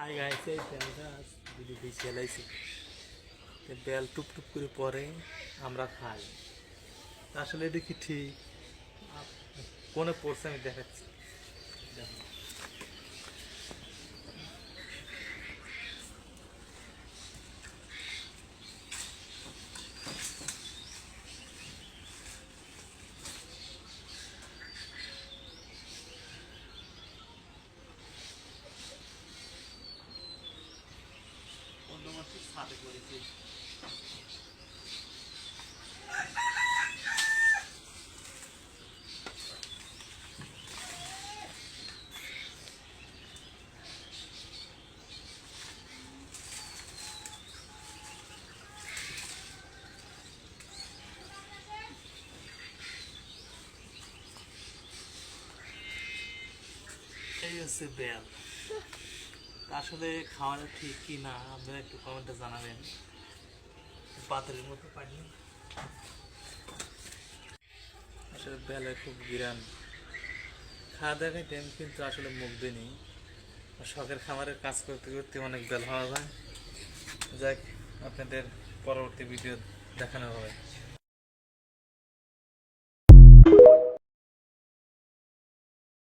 Hi guys, এই বেলটা দিদি বেশি এলাইছি। বেল টুপ টুপ করে পরে আমরা খাই। আসলে এটা কি ঠিক? কোনে পড়ছে আমি দেখাচ্ছি, দেখো। অন্য মাসে ছাদে করেছি। এই হচ্ছে বেল। আসলে খাওয়াটা ঠিক কি না আপনারা একটু কমেন্টে জানাবেন। পাথরের মতো পানি, আসলে বেলের খুব বিরান। খাওয়া দেখাই টাইম কিন্তু আসলে মুখ দিইনি। শখের খামারের কাজ করতে করতে অনেক বেল হওয়া যায়। যাক, আপনাদের পরবর্তী ভিডিও দেখানো হবে।